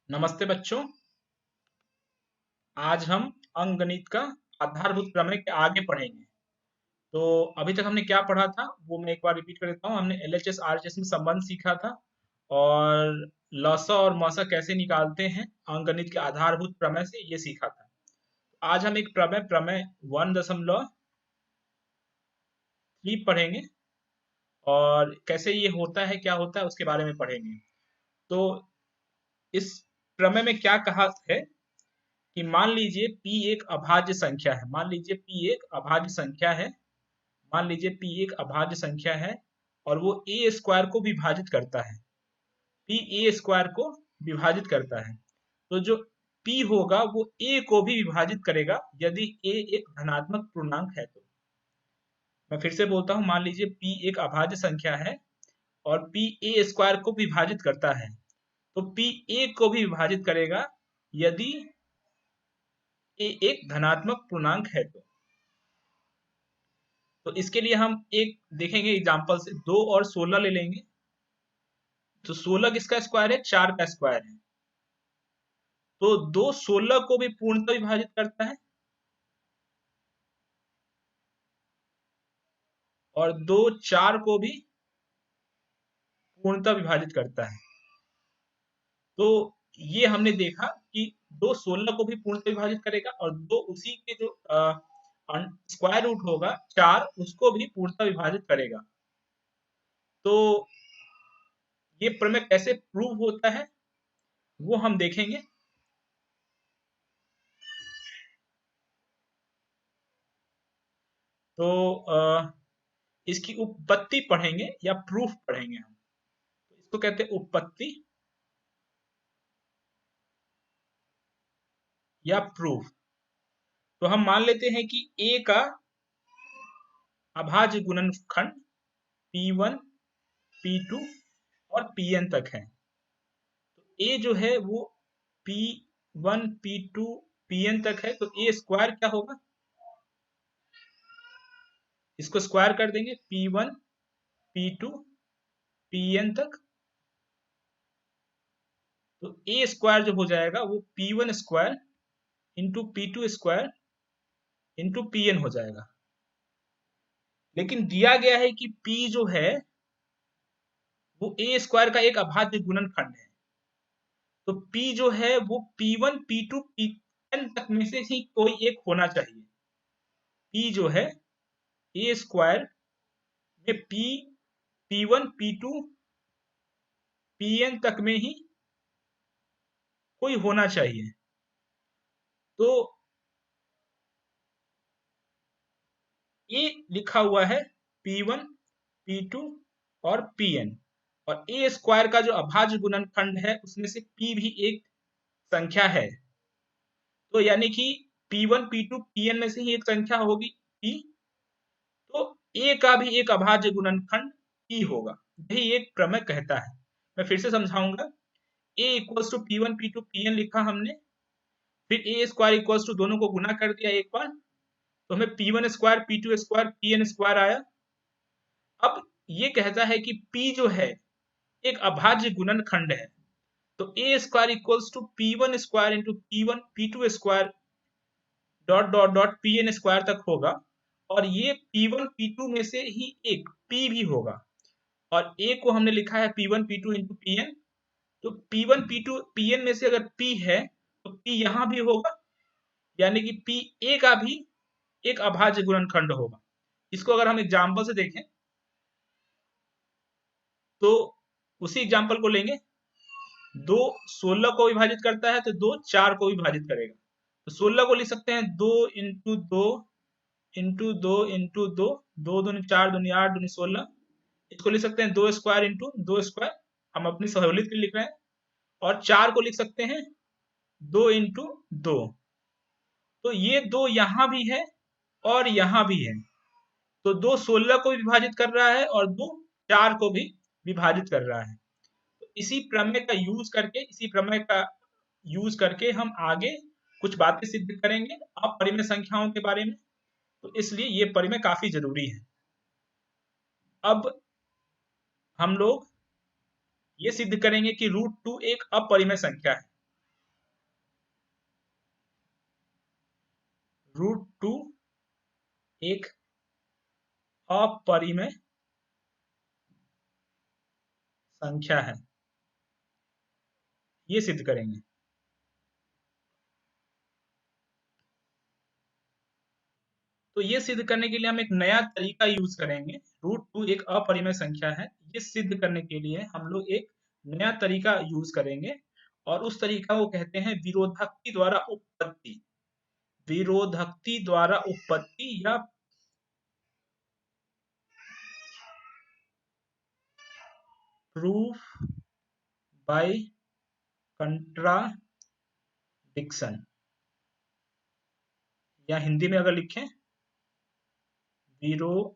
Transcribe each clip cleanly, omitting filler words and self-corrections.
नमस्ते बच्चों। आज हम अंकगणित का आधारभूत प्रमेय के आगे पढ़ेंगे। तो अभी तक हमने क्या पढ़ा था वो मैं एक बार रिपीट कर देता हूँ। हमने एलएचएस आरएचएस में संबंध सीखा था और लसा और मसा कैसे निकालते हैं अंकगणित के आधारभूत प्रमेय से, ये सीखा था। आज हम एक प्रमेय प्रमेय 1.3 पढ़ेंगे और कैसे ये होता है, क्या होता है, उसके बारे में पढ़ेंगे। तो इस प्रमेय में क्या कहा है कि मान लीजिए P एक अभाज्य संख्या है। मान लीजिए P एक अभाज्य संख्या है। मान लीजिए P एक अभाज्य संख्या है और वो ए स्क्वायर को विभाजित करता है। P ए स्क्वायर को विभाजित करता है। तो जो P होगा वो a को भी विभाजित करेगा यदि a एक धनात्मक पूर्णांक है तो। मैं फिर से बोलता हूं, मान लीजिए P एक अभाज्य संख्या है और P ए स्क्वायर को विभाजित करता है तो P a को भी विभाजित करेगा यदि a एक धनात्मक पूर्णांक है तो इसके लिए हम एक देखेंगे एग्जांपल से। 2 और 16 ले लेंगे। तो 16 किसका स्क्वायर है? 4 का स्क्वायर है। तो 2 16 को भी पूर्णतः विभाजित करता है और 2 4 को भी पूर्णतः विभाजित करता है। तो ये हमने देखा कि 2 16 को भी पूर्णतः विभाजित करेगा और 2 उसी के जो स्क्वायर रूट होगा 4 उसको भी पूर्णतः विभाजित करेगा। तो ये प्रमेय कैसे प्रूव होता है वो हम देखेंगे। तो इसकी उत्पत्ति पढ़ेंगे या प्रूफ पढ़ेंगे हम। तो इसको कहते हैं उत्पत्ति या प्रूफ। तो हम मान लेते हैं कि a का अभाज्य गुणनखंड P1 P2 और Pn तक है। तो a जो है वो P1 P2 Pn तक है। तो a स्क्वायर क्या होगा? इसको स्क्वायर कर देंगे P1 P2 Pn तक। तो a स्क्वायर जो हो जाएगा वो P1 square into P2 square into Pn हो जाएगा। लेकिन दिया गया है कि P जो है वो a स्क्वायर का एक अभाज्य गुणनखंड है। तो P जो है वो P1 P2 Pn तक में से ही कोई एक होना चाहिए। P जो है a स्क्वायर में P1 P2 Pn तक में ही कोई होना चाहिए। तो ये लिखा हुआ है P1 P2 और Pn और a स्क्वायर का जो अभाज्य गुणनखंड है उसमें से P भी एक संख्या है। तो यानी कि P1 P2 Pn में से ही एक संख्या होगी P। तो a का भी एक अभाज्य गुणनखंड P होगा। यही एक प्रमेय कहता है। मैं फिर से समझाऊंगा। a equals to P1 P2 Pn लिखा हमने, फिर a स्क्वायर इक्वल्स टू दोनों को गुना कर दिया एक बार, तो हमें P1 square P2 square Pn square आया। अब ये कहता है कि P जो है एक अभाज्य गुणनखंड है। तो a square equals to P1 square into P1 P2 square dot dot dot Pn square तक होगा और ये P1 P2 में से ही एक P भी होगा और a को हमने लिखा है P1 P2 इंटू Pn। तो P1 P2 Pn में से अगर P है तो P यहाँ भी होगा, यानी कि P a का भी एक अभाज्य गुणनखंड होगा। इसको अगर हम एग्जाम्पल से देखें तो उसी एग्जाम्पल को लेंगे। 2 16 को विभाजित करता है तो 2 4 को विभाजित करेगा। तो 16 को लिख सकते हैं 2 इंटू 2 इंटू 2 इंटू 2, 2 दूनी 4 दूनी 8 दूनी 16। इसको लिख सकते हैं 2 स्क्वायर इंटू 2 स्क्वायर, हम अपनी सहूलियत के लिए लिख रहे हैं। और 4 को लिख सकते हैं 2 इंटू 2। तो ये 2 यहाँ भी है और यहाँ भी है। तो 2 16 को भी विभाजित कर रहा है और 2 4 को भी विभाजित कर रहा है। तो इसी प्रमेय का यूज करके हम आगे कुछ बातें सिद्ध करेंगे अपरिमेय संख्याओं के बारे में। तो इसलिए ये परिमेय काफी जरूरी है। अब हम लोग ये सिद्ध करेंगे कि √2 एक अपरिमेय संख्या है। √2 एक अपरिमेय संख्या है, ये सिद्ध करेंगे। तो ये सिद्ध करने के लिए हम एक नया तरीका यूज करेंगे। √2 एक अपरिमेय संख्या है, ये सिद्ध करने के लिए हम लोग एक नया तरीका यूज करेंगे और उस तरीका को कहते हैं विरोधक्ति द्वारा उत्पत्ति। विरोधक्ति द्वारा उत्पत्ति या प्रूफ बाय कंट्राडिक्शन, या हिंदी में अगर लिखें विरोधोक्ति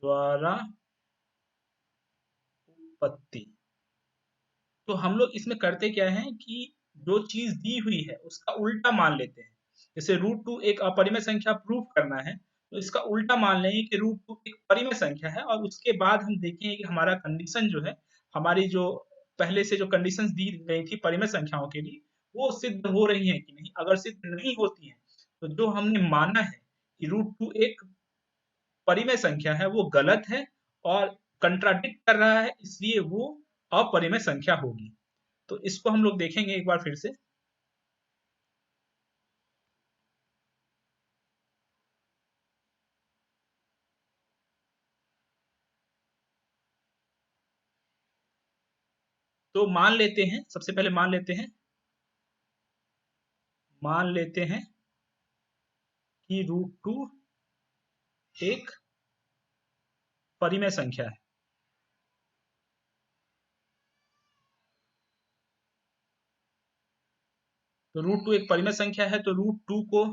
द्वारा उत्पत्ति। तो हम लोग इसमें करते क्या है कि जो चीज दी हुई है उसका उल्टा मान लेते हैं। जैसे √2 एक अपरिमेय संख्या प्रूफ करना है, तो इसका उल्टा मान लेंगे कि √2 एक परिमेय संख्या है और उसके बाद हम देखेंगे कि हमारा कंडीशन जो है, हमारी जो पहले से जो कंडीशंस दी गई थी परिमेय संख्याओं के लिए, वो सिद्ध हो रही है कि नहीं। अगर सिद्ध नहीं होती है तो जो हमने माना है कि √2 एक परिमेय संख्या है वो गलत है और कंट्राडिक्ट कर रहा है, इसलिए वो अपरिमेय संख्या होगी। तो इसको हम लोग देखेंगे एक बार फिर से। तो मान लेते हैं, सबसे पहले मान लेते हैं कि √2 एक परिमेय संख्या है। तो √2 एक परिमेय संख्या है, तो √2 को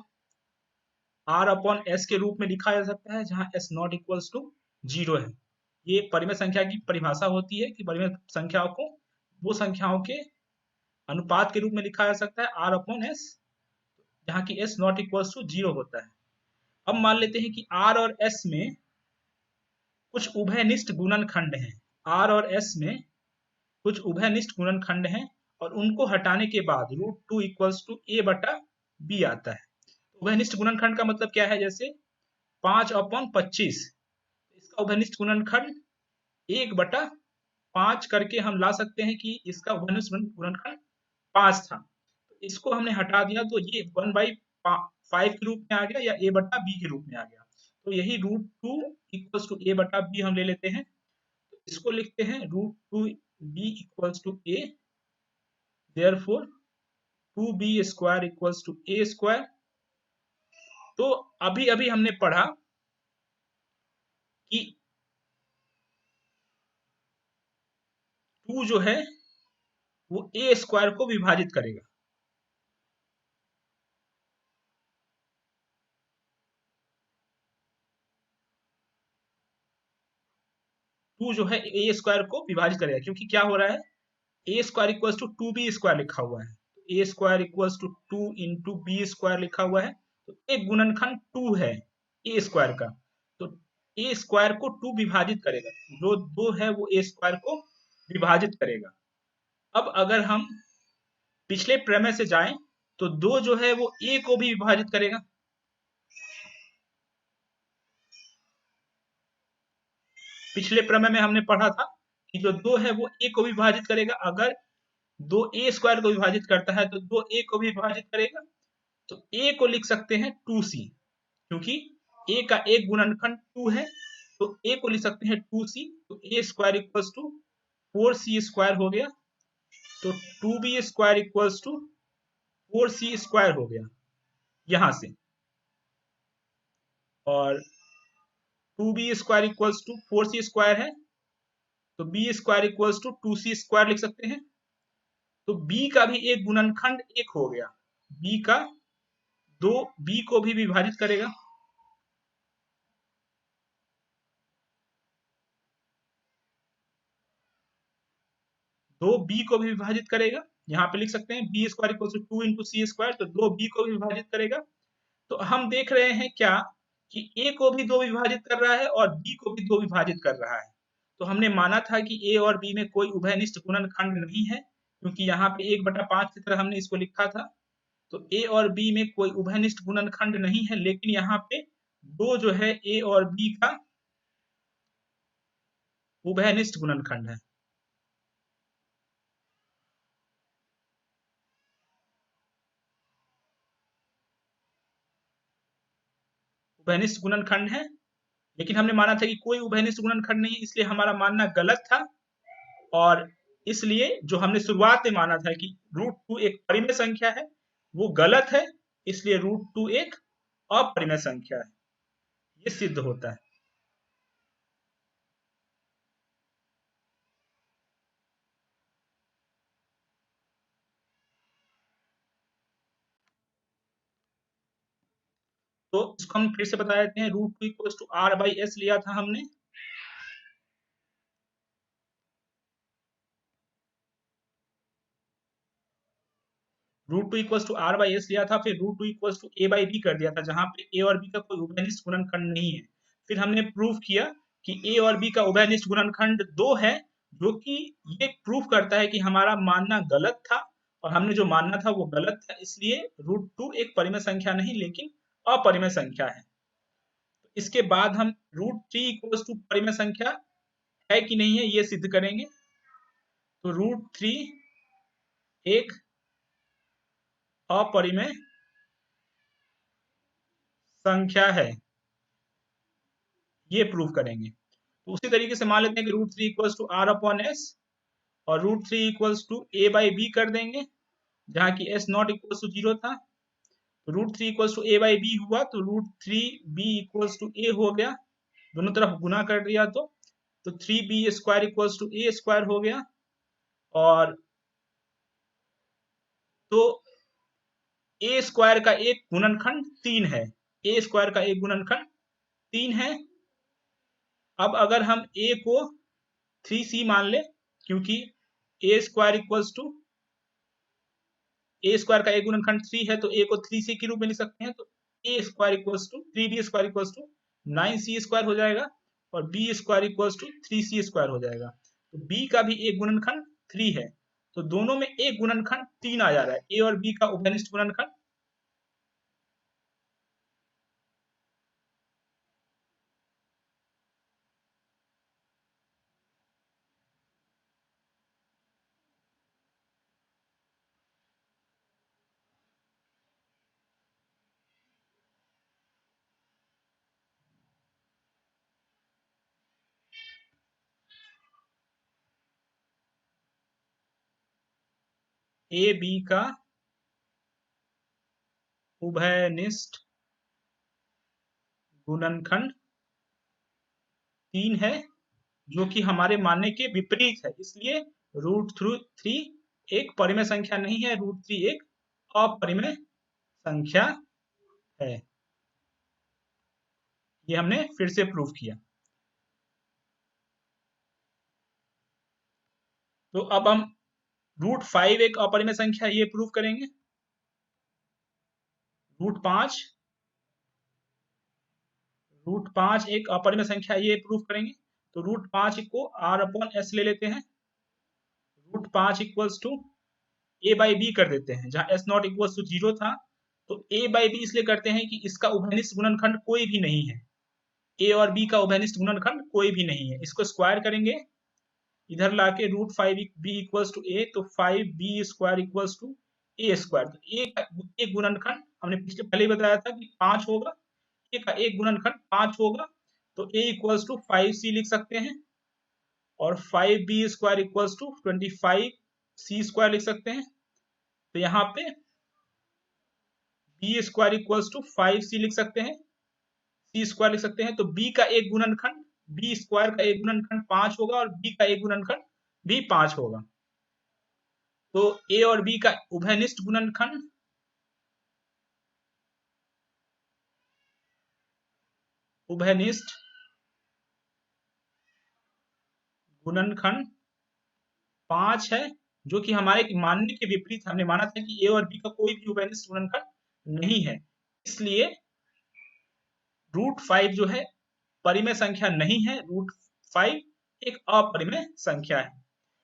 r/s के रूप में लिखा जा सकता है, जहां s नॉट इक्वल्स टू 0 है। ये परिमेय संख्या की परिभाषा होती है कि परिमेय संख्याओं को वो संख्याओं के अनुपात के रूप में लिखा जा सकता है r/s, जहां की s नॉट इक्वल्स टू 0 होता है। अब मान लेते हैं कि r और s में कुछ उभयनिष्ठ गुणनखंड हैं। r और s में कुछ उभयनिष्ठ गुणनखंड हैं और उनको हटाने के बाद √2 इक्वल्स टू a/b आता है। उभयनिष्ठ गुणनखंड का मतलब क्या है? जैसे 5/25, इसका उभयनिष्ठ गुणनखंड 1/5 करके हम ला सकते हैं कि इसका उभयनिष्ठ गुणनखंड 5 था। तो इसको हमने हटा दिया तो ये 1/5 के रूप में आ गया या a/b के रूप में आ गया। तो यही √2 इक्वल्स टू a/b हम ले लेते हैं। तो इसको लिखते हैं √2b equals to a, therefore 2b² equals to a²। तो अभी अभी हमने पढ़ा कि 2 जो है वो a² को विभाजित करेगा। 2 जो है a² को विभाजित करेगा, क्योंकि क्या हो रहा है, a² इक्वल्स टू 2b² लिखा हुआ है। a² equals to 2 into b² लिखा हुआ है। तो एक गुणनखंड 2 है a² का, तो a² को 2 विभाजित करेगा, जो 2 है वो a² को विभाजित करेगा। अब अगर हम पिछले प्रमेय से जाएं तो 2 जो है वो a को भी विभाजित करेगा। पिछले प्रमेय में हमने पढ़ा था कि जो 2 है वो a को विभाजित करेगा। अगर 2 a² को विभाजित करता है तो 2 a को भी विभाजित करेगा। तो a को लिख सकते हैं 2c, क्योंकि a का एक गुणनखंड 2 है, तो a को लिख सकते हैं 2c। तो a² इक्वल्स टू 4c² हो गया। तो 2b² इक्वल्स टू 4c² हो गया यहां से, और 2b² इक्वल्स टू 4c² है, तो b² इक्वल्स टू 2c² लिख सकते हैं। तो b का भी एक गुणनखंड 1 हो गया, b का 2 b को भी विभाजित करेगा। दो बी को भी विभाजित करेगा। यहाँ पे लिख सकते हैं b² equals to 2 into c², तो 2 b को भी विभाजित करेगा। तो हम देख रहे हैं क्या कि a को भी 2 विभाजित कर रहा है और b को भी 2 विभाजित कर रहा है। तो हमने माना था कि a और b में कोई उभयनिष्ठ गुणनखंड नहीं है, क्योंकि यहाँ पे 1/5 की तरह हमने इसको लिखा था। तो ए और बी में कोई उभयनिष्ठ गुणनखंड नहीं है, लेकिन यहाँ पे दो जो है ए और बी का उभयनिष्ठ गुणनखंड है। उभयनिष्ठ गुणनखंड है, लेकिन हमने माना था कि कोई उभयनिष्ठ गुणनखंड नहीं है, इसलिए हमारा मानना गलत था। और इसलिए जो हमने शुरुआत में माना था कि √2 एक परिमेय संख्या है, वो गलत है। इसलिए √2 एक अपरिमेय संख्या है, ये सिद्ध होता है। तो इसको हम फिर से बता देते हैं। √2 इक्वल्स टू r/s लिया था हमने। √2 इक्वल्स टू r/s लिया था, फिर √2 इक्वल्स टू a/b कर दिया था, जहां पे a और b का कोई उभयनिष्ठ गुणनखंड नहीं है। फिर हमने प्रूव किया कि a और b का उभयनिष्ठ गुणनखंड 2 है, जो कि ये प्रूव करता है कि हमारा मानना गलत था, और हमने जो मानना था वो गलत था। इसलिए √2 एक परिमेय संख्या नहीं, लेकिन अपरिमेय संख्या है। तो इसके बाद हम √3 इक्वल्स टू परिमेय संख्या है कि नहीं है, ये सिद्ध करेंगे। तो √3 एक अपरिमेय संख्या है, ये प्रूव करेंगे। तो उसी तरीके से मान लेते हैं कि √3 इक्वल्स टू r/s, और √3 इक्वल्स टू a/b कर देंगे, जहां की s नॉट इक्वल्स टू 0 था। तो √3 इक्वल्स टू a/b हुआ, तो √3b इक्वल्स टू a हो गया, दोनों तरफ गुना कर दिया तो 3b² इक्वल्स टू a² हो गया। और तो a² का एक गुणनखंड 3 है, a² का एक गुणनखंड 3 है। अब अगर हम a को 3c मान ले, क्योंकि a² इक्वल्स टू a² का एक गुणनखंड 3 है, तो a को 3c के रूप में लिख सकते हैं। तो a² equals to 3b² equals to 9c² हो जाएगा, और b² इक्वल्स टू 3c² हो जाएगा। तो b का भी एक गुणनखंड 3 है, तो दोनों में एक गुणनखंड 3 आ जा रहा है। a और b का उभयनिष्ठ गुणनखंड a b का उभयनिष्ठ गुणनखंड 3 है, जो कि हमारे मानने के विपरीत है। इसलिए √3 एक परिमेय संख्या नहीं है, √3 एक अपरिमेय संख्या है। ये हमने फिर से प्रूव किया। तो अब हम √5 एक अपरिमेय संख्या, ये प्रूव करेंगे। √5 एक अपरिमेय संख्या, ये प्रूव करेंगे। तो √5 को r/s ले लेते हैं। √5 इक्वल्स टू a/b कर देते हैं, जहां s नॉट इक्वल्स टू 0 था। तो a/b इसलिए करते हैं कि इसका उभयनिष्ठ गुणनखंड कोई भी नहीं है। a और b का उभयनिष्ठ गुणनखंड कोई भी नहीं है। इसको स्क्वायर करेंगे, इधर लाके √5b इक्वल्स टू a, तो 5b² इक्वल्स टू a²। तो a का एक गुणनखंड हमने पिछले पहले ही बताया था कि 5 होगा, a का एक गुणनखंड 5 होगा। तो a इक्वल्स टू 5c लिख सकते हैं, और 5b² इक्वल्स टू 25c² लिख सकते हैं। तो यहाँ पे b² इक्वल्स टू 5c लिख सकते हैं, c² लिख सकते हैं। तो b का एक गुणनखंड b² का एक गुणनखंड 5 होगा, और b का एक गुणनखंड भी 5 होगा। तो a और b का उभयनिष्ठ गुणनखंड उभयनिष्ठ गुणनखंड 5 है, जो कि हमारे मानने के विपरीत। हमने माना था कि a और b का कोई भी उभयनिष्ठ गुणनखंड नहीं है। इसलिए √5 जो है परिमेय संख्या नहीं है, √5 एक अपरिमेय संख्या है।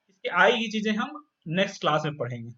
इसके आगे की चीजें हम नेक्स्ट क्लास में पढ़ेंगे।